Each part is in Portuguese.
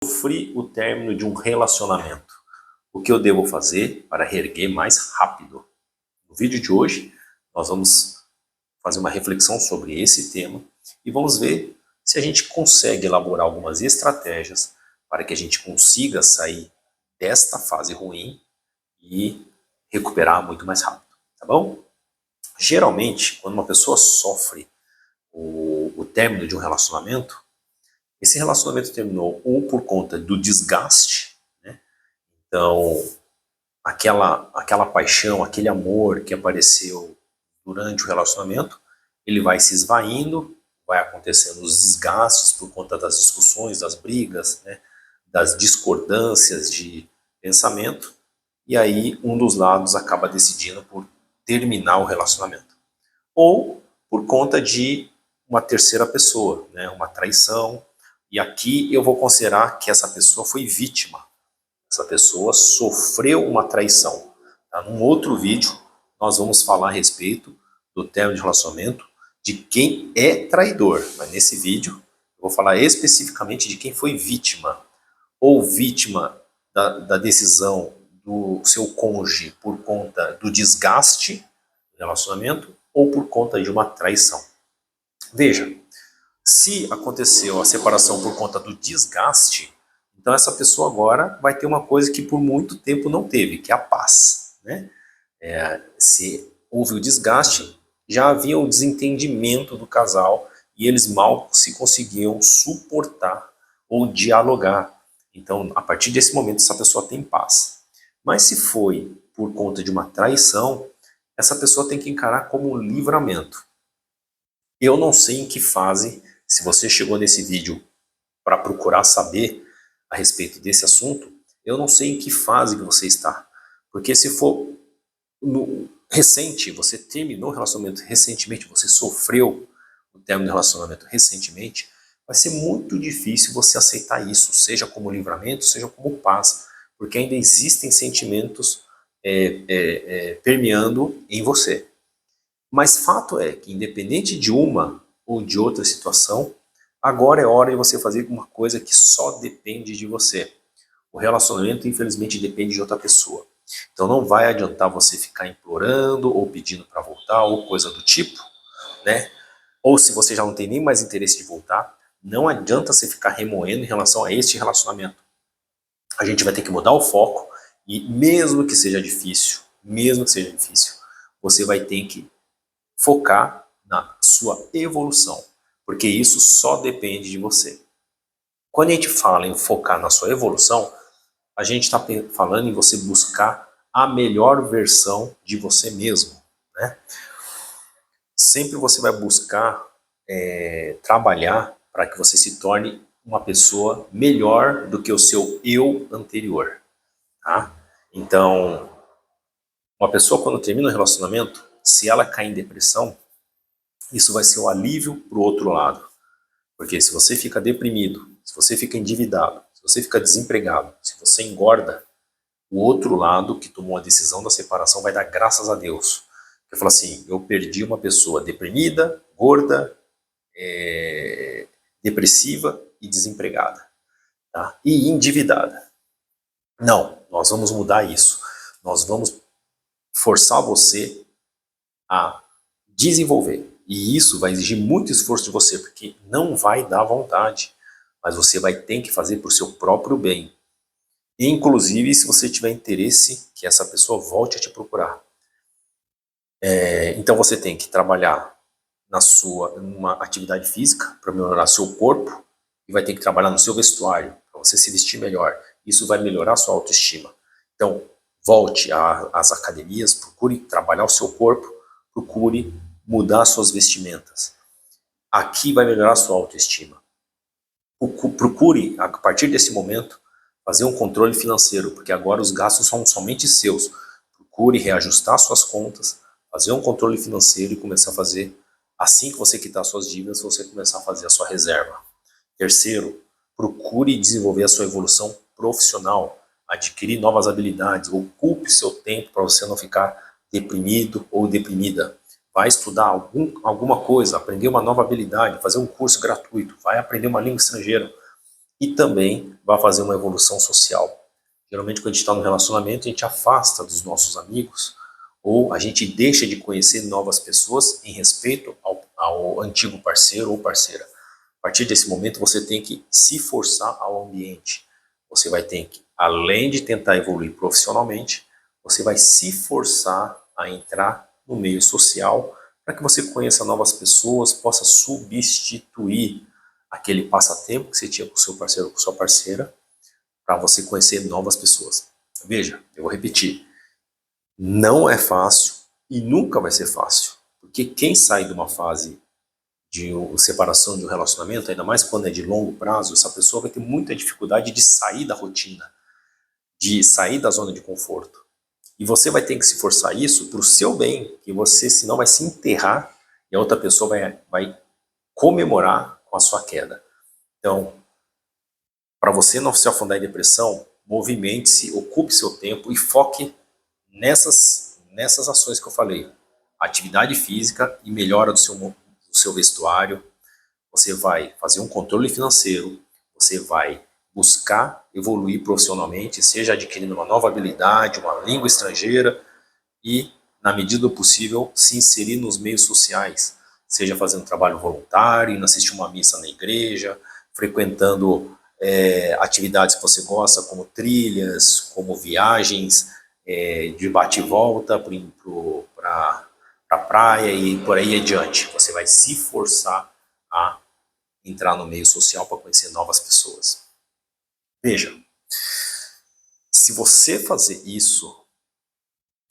Sofri o término de um relacionamento. O que eu devo fazer para reerguer mais rápido? No vídeo de hoje, nós vamos fazer uma reflexão sobre esse tema e vamos ver se a gente consegue elaborar algumas estratégias para que a gente consiga sair desta fase ruim e recuperar muito mais rápido, tá bom? Geralmente, quando uma pessoa sofre o término de um relacionamento, esse relacionamento terminou ou por conta do desgaste, né? Então, aquela paixão, aquele amor que apareceu durante o relacionamento, ele vai se esvaindo, vai acontecendo os desgastes por conta das discussões, das brigas, né? Das discordâncias de pensamento, e aí um dos lados acaba decidindo por terminar o relacionamento. Ou por conta de uma terceira pessoa, né? Uma traição. E aqui eu vou considerar que essa pessoa foi vítima. Essa pessoa sofreu uma traição. Tá? Num outro vídeo, nós vamos falar a respeito do término de relacionamento, de quem é traidor. Mas nesse vídeo, eu vou falar especificamente de quem foi vítima. Ou vítima da decisão do seu cônjuge por conta do desgaste do relacionamento, ou por conta de uma traição. Veja, se aconteceu a separação por conta do desgaste, então essa pessoa agora vai ter uma coisa que por muito tempo não teve, que é a paz, né? Se houve o desgaste, já havia o desentendimento do casal e eles mal se conseguiam suportar ou dialogar. Então, a partir desse momento, essa pessoa tem paz. Mas se foi por conta de uma traição, essa pessoa tem que encarar como um livramento. Eu não sei em que fase, se você chegou nesse vídeo para procurar saber a respeito desse assunto, eu não sei em que fase que você está. Porque se for recente, você terminou o relacionamento recentemente, você sofreu o término do relacionamento recentemente, vai ser muito difícil você aceitar isso, seja como livramento, seja como paz, porque ainda existem sentimentos permeando em você. Mas fato é que, independente de uma ou de outra situação, agora é hora de você fazer uma coisa que só depende de você. O relacionamento, infelizmente, depende de outra pessoa. Então não vai adiantar você ficar implorando ou pedindo para voltar ou coisa do tipo, né? Ou se você já não tem nem mais interesse de voltar, não adianta você ficar remoendo em relação a este relacionamento. A gente vai ter que mudar o foco e mesmo que seja difícil, você vai ter que focar na sua evolução, porque isso só depende de você. Quando a gente fala em focar na sua evolução, a gente está falando em você buscar a melhor versão de você mesmo, né? Sempre você vai buscar trabalhar para que você se torne uma pessoa melhor do que o seu eu anterior, tá? Então, uma pessoa quando termina um relacionamento, se ela cair em depressão, isso vai ser um alívio para o outro lado. Porque se você fica deprimido, se você fica endividado, se você fica desempregado, se você engorda, o outro lado que tomou a decisão da separação vai dar graças a Deus. Porque fala assim, eu perdi uma pessoa deprimida, gorda, depressiva e desempregada, tá? E endividada. Não, nós vamos mudar isso. Nós vamos forçar você a desenvolver. E isso vai exigir muito esforço de você, porque não vai dar vontade. Mas você vai ter que fazer por seu próprio bem. Inclusive, se você tiver interesse que essa pessoa volte a te procurar. Então você tem que trabalhar numa atividade física para melhorar seu corpo e vai ter que trabalhar no seu vestuário para você se vestir melhor. Isso vai melhorar a sua autoestima. Então, volte às academias, procure trabalhar o seu corpo, procure mudar suas vestimentas. Aqui vai melhorar a sua autoestima. Procure, a partir desse momento, fazer um controle financeiro, porque agora os gastos são somente seus. Procure reajustar suas contas, fazer um controle financeiro e começar a fazer, assim que você quitar suas dívidas, você começar a fazer a sua reserva. Terceiro, procure desenvolver a sua evolução profissional, adquirir novas habilidades, ocupe seu tempo para você não ficar deprimido ou deprimida. Vai estudar alguma coisa, aprender uma nova habilidade, fazer um curso gratuito, vai aprender uma língua estrangeira. e também vai fazer uma evolução social. Geralmente, quando a gente está no relacionamento, a gente afasta dos nossos amigos ou a gente deixa de conhecer novas pessoas em respeito ao antigo parceiro ou parceira. A partir desse momento, você tem que se forçar ao ambiente. Você vai ter que, além de tentar evoluir profissionalmente, você vai se forçar a entrar no meio social para que você conheça novas pessoas, possa substituir aquele passatempo que você tinha com o seu parceiro ou com sua parceira, para você conhecer novas pessoas. Veja, eu vou repetir, não é fácil e nunca vai ser fácil, porque quem sai de uma fase de separação de um relacionamento, ainda mais quando é de longo prazo, essa pessoa vai ter muita dificuldade de sair da rotina, de sair da zona de conforto. E você vai ter que se forçar isso para o seu bem, que você senão vai se enterrar e a outra pessoa vai comemorar com a sua queda. Então, para você não se afundar em depressão, movimente-se, ocupe seu tempo e foque nessas ações que eu falei. Atividade física e melhora do seu vestuário. Você vai fazer um controle financeiro, você vai buscar evoluir profissionalmente, seja adquirindo uma nova habilidade, uma língua estrangeira e, na medida do possível, se inserir nos meios sociais, seja fazendo trabalho voluntário, indo assistir uma missa na igreja, frequentando atividades que você gosta, como trilhas, como viagens de bate e volta para a praia e por aí adiante. Você vai se forçar a entrar no meio social para conhecer novas pessoas. Veja, se você fazer isso,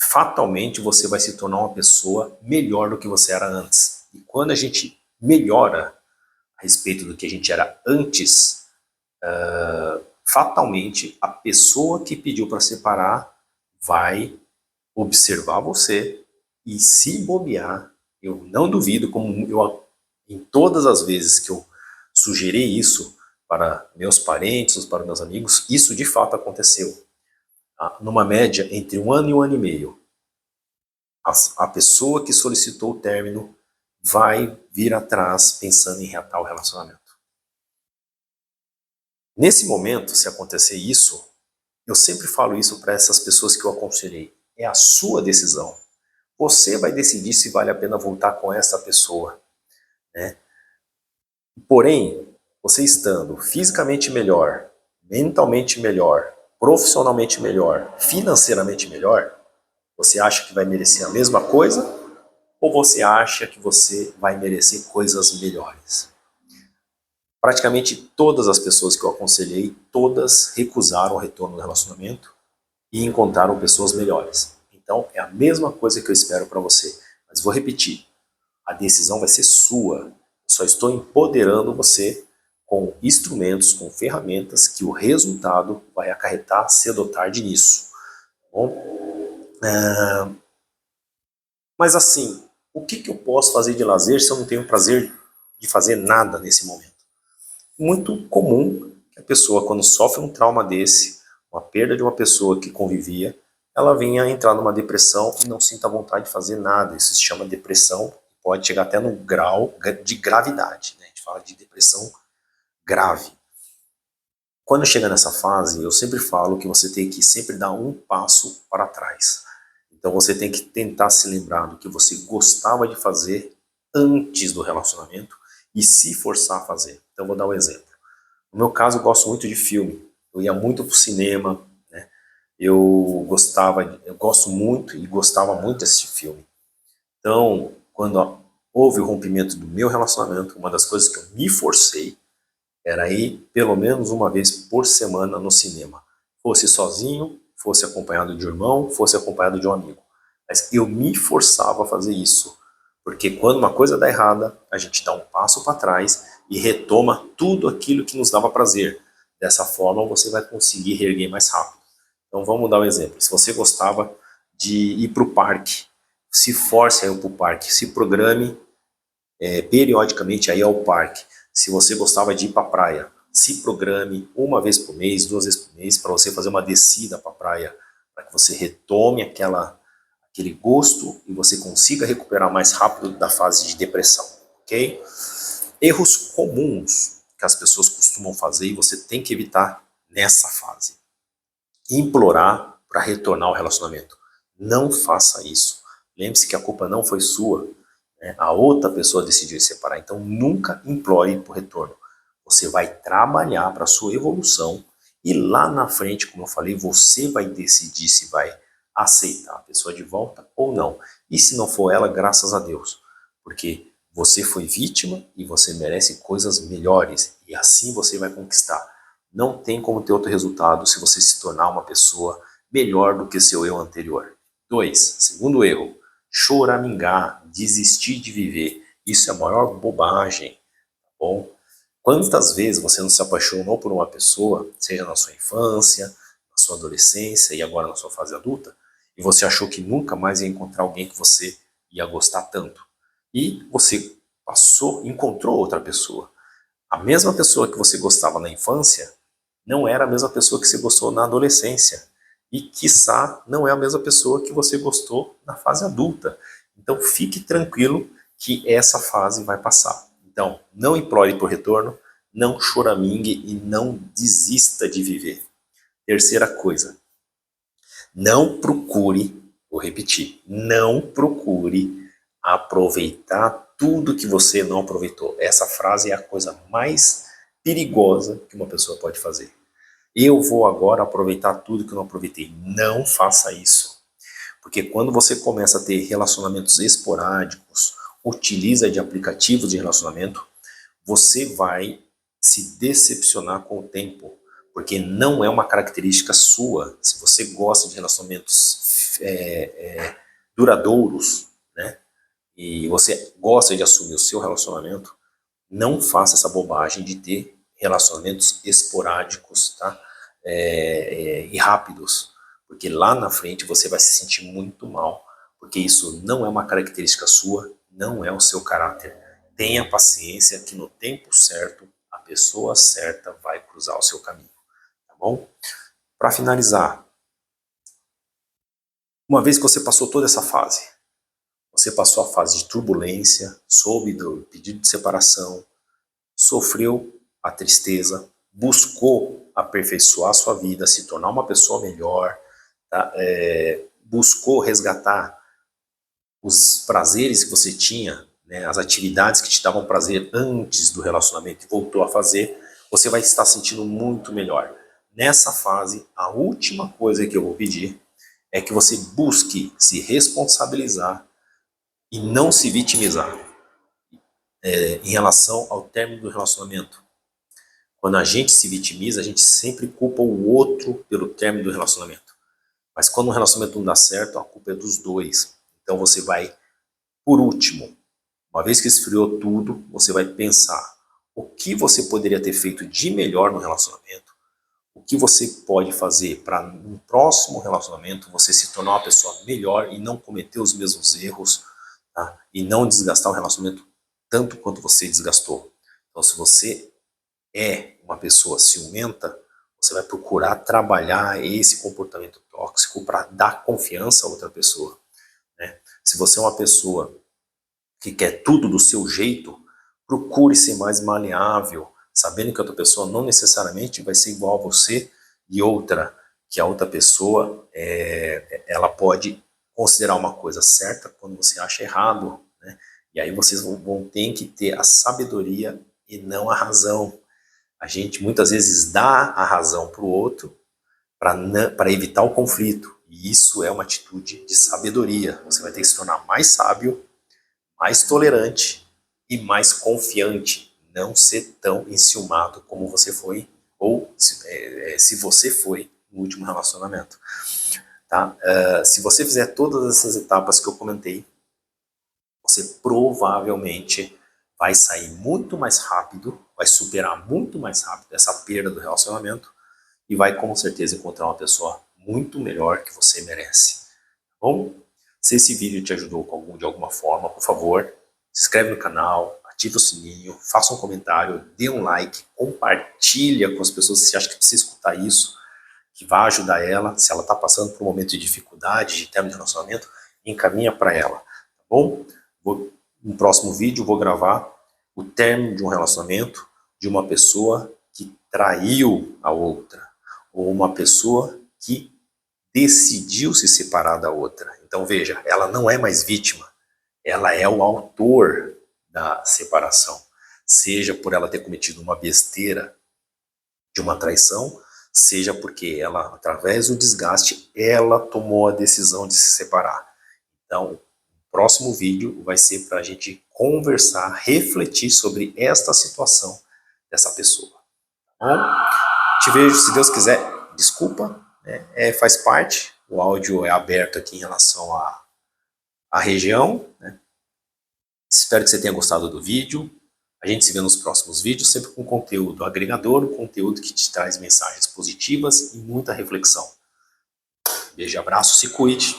fatalmente você vai se tornar uma pessoa melhor do que você era antes. E quando a gente melhora a respeito do que a gente era antes, fatalmente a pessoa que pediu para separar vai observar você e, se bobear, eu não duvido, como em todas as vezes que eu sugeri isso para meus parentes, ou para meus amigos, isso de fato aconteceu. Numa média entre 1 ano e 1 ano e meio, a pessoa que solicitou o término vai vir atrás pensando em reatar o relacionamento. Nesse momento, se acontecer isso, eu sempre falo isso para essas pessoas que eu aconselhei. É a sua decisão. Você vai decidir se vale a pena voltar com essa pessoa, né? Porém, você estando fisicamente melhor, mentalmente melhor, profissionalmente melhor, financeiramente melhor, você acha que vai merecer a mesma coisa ou você acha que você vai merecer coisas melhores? Praticamente todas as pessoas que eu aconselhei, todas recusaram o retorno do relacionamento e encontraram pessoas melhores. Então, é a mesma coisa que eu espero para você. Mas vou repetir, a decisão vai ser sua. Eu só estou empoderando você com instrumentos, com ferramentas que o resultado vai acarretar cedo ou tarde nisso. Bom, mas assim, o que eu posso fazer de lazer se eu não tenho prazer de fazer nada nesse momento? Muito comum que a pessoa, quando sofre um trauma desse, uma perda de uma pessoa que convivia, ela venha entrar numa depressão e não sinta vontade de fazer nada. Isso se chama depressão, pode chegar até no grau de gravidade, né? A gente fala de depressão grave. Quando chega nessa fase, eu sempre falo que você tem que sempre dar um passo para trás. Então você tem que tentar se lembrar do que você gostava de fazer antes do relacionamento e se forçar a fazer. Então vou dar um exemplo. No meu caso, eu gosto muito de filme. Eu ia muito para o cinema, né? Eu gosto muito e gostava muito de assistir filme. Então, quando houve o rompimento do meu relacionamento, uma das coisas que eu me forcei era ir pelo menos uma vez por semana no cinema. Fosse sozinho, fosse acompanhado de um irmão, fosse acompanhado de um amigo. Mas eu me forçava a fazer isso. Porque quando uma coisa dá errada, a gente dá um passo para trás e retoma tudo aquilo que nos dava prazer. Dessa forma, você vai conseguir reerguer mais rápido. Então vamos dar um exemplo. Se você gostava de ir para o parque, se force a ir para o parque, se programe periodicamente a ir ao parque. Se você gostava de ir para a praia, se programe uma vez por mês, 2 vezes por mês, para você fazer uma descida para a praia, para que você retome aquele gosto e você consiga recuperar mais rápido da fase de depressão, ok? Erros comuns que as pessoas costumam fazer e você tem que evitar nessa fase. Implorar para retornar ao relacionamento. Não faça isso. Lembre-se que a culpa não foi sua, né? A outra pessoa decidiu se separar. Então nunca implore por retorno. Você vai trabalhar para a sua evolução e lá na frente, como eu falei, você vai decidir se vai aceitar a pessoa de volta ou não. E se não for ela, graças a Deus. Porque você foi vítima e você merece coisas melhores. E assim você vai conquistar. Não tem como ter outro resultado se você se tornar uma pessoa melhor do que seu eu anterior. 2. Segundo erro, choramingar, desistir de viver. Isso é a maior bobagem, tá bom? Quantas vezes você não se apaixonou por uma pessoa, seja na sua infância, na sua adolescência e agora na sua fase adulta, e você achou que nunca mais ia encontrar alguém que você ia gostar tanto. E você encontrou outra pessoa. A mesma pessoa que você gostava na infância não era a mesma pessoa que você gostou na adolescência. E, quiçá, não é a mesma pessoa que você gostou na fase adulta. Então, fique tranquilo que essa fase vai passar. Então, não implore por retorno, não choramingue e não desista de viver. Terceira coisa, não procure, vou repetir, não procure aproveitar tudo que você não aproveitou. Essa frase é a coisa mais perigosa que uma pessoa pode fazer. Eu vou agora aproveitar tudo que eu não aproveitei. Não faça isso. Porque quando você começa a ter relacionamentos esporádicos, utiliza de aplicativos de relacionamento, você vai se decepcionar com o tempo. Porque não é uma característica sua. Se você gosta de relacionamentos duradouros, né? E você gosta de assumir o seu relacionamento, não faça essa bobagem de ter relacionamentos esporádicos, tá? E rápidos, porque lá na frente você vai se sentir muito mal, porque isso não é uma característica sua, não é o seu caráter. Tenha paciência que no tempo certo, a pessoa certa vai cruzar o seu caminho, tá bom? Para finalizar, uma vez que você passou toda essa fase, você passou a fase de turbulência, soube do pedido de separação, sofreu a tristeza, buscou aperfeiçoar a sua vida, se tornar uma pessoa melhor, tá? Buscou resgatar os prazeres que você tinha, né? As atividades que te davam prazer antes do relacionamento e voltou a fazer, você vai estar sentindo muito melhor. Nessa fase, a última coisa que eu vou pedir é que você busque se responsabilizar e não se vitimizar em relação ao término do relacionamento. Quando a gente se vitimiza, a gente sempre culpa o outro pelo término do relacionamento. Mas quando o relacionamento não dá certo, a culpa é dos dois. Então você vai, por último, uma vez que esfriou tudo, você vai pensar o que você poderia ter feito de melhor no relacionamento, o que você pode fazer para no próximo relacionamento você se tornar uma pessoa melhor e não cometer os mesmos erros, tá? E não desgastar o relacionamento tanto quanto você desgastou. Então se você é uma pessoa ciumenta, você vai procurar trabalhar esse comportamento tóxico para dar confiança a outra pessoa, né? Se você é uma pessoa que quer tudo do seu jeito, procure ser mais maleável, sabendo que a outra pessoa não necessariamente vai ser igual a você, e outra, que a outra pessoa ela pode considerar uma coisa certa quando você acha errado, né? E aí vocês vão ter que ter a sabedoria e não a razão. A gente muitas vezes dá a razão para o outro para evitar o conflito. E isso é uma atitude de sabedoria. Você vai ter que se tornar mais sábio, mais tolerante e mais confiante. Não ser tão enciumado como você foi, ou se você foi no último relacionamento. Tá? Se você fizer todas essas etapas que eu comentei, você provavelmente vai sair muito mais rápido, vai superar muito mais rápido essa perda do relacionamento e vai com certeza encontrar uma pessoa muito melhor que você merece. Bom, se esse vídeo te ajudou de alguma forma, por favor, se inscreve no canal, ativa o sininho, faça um comentário, dê um like, compartilha com as pessoas que você acha que precisa escutar isso, que vai ajudar ela, se ela está passando por um momento de dificuldade, de término de relacionamento, encaminha para ela, tá bom? No próximo vídeo vou gravar o término de um relacionamento, de uma pessoa que traiu a outra, ou uma pessoa que decidiu se separar da outra. Então veja, ela não é mais vítima, ela é o autor da separação. Seja por ela ter cometido uma besteira de uma traição, seja porque ela, através do desgaste, ela tomou a decisão de se separar. Então, o próximo vídeo vai ser para a gente conversar, refletir sobre esta situação dessa pessoa. Tá bom? Te vejo, se Deus quiser, desculpa, né? Faz parte, o áudio é aberto aqui em relação à região, né? Espero que você tenha gostado do vídeo. A gente se vê nos próximos vídeos, sempre com conteúdo agregador, conteúdo que te traz mensagens positivas e muita reflexão. Beijo e abraço, se cuide.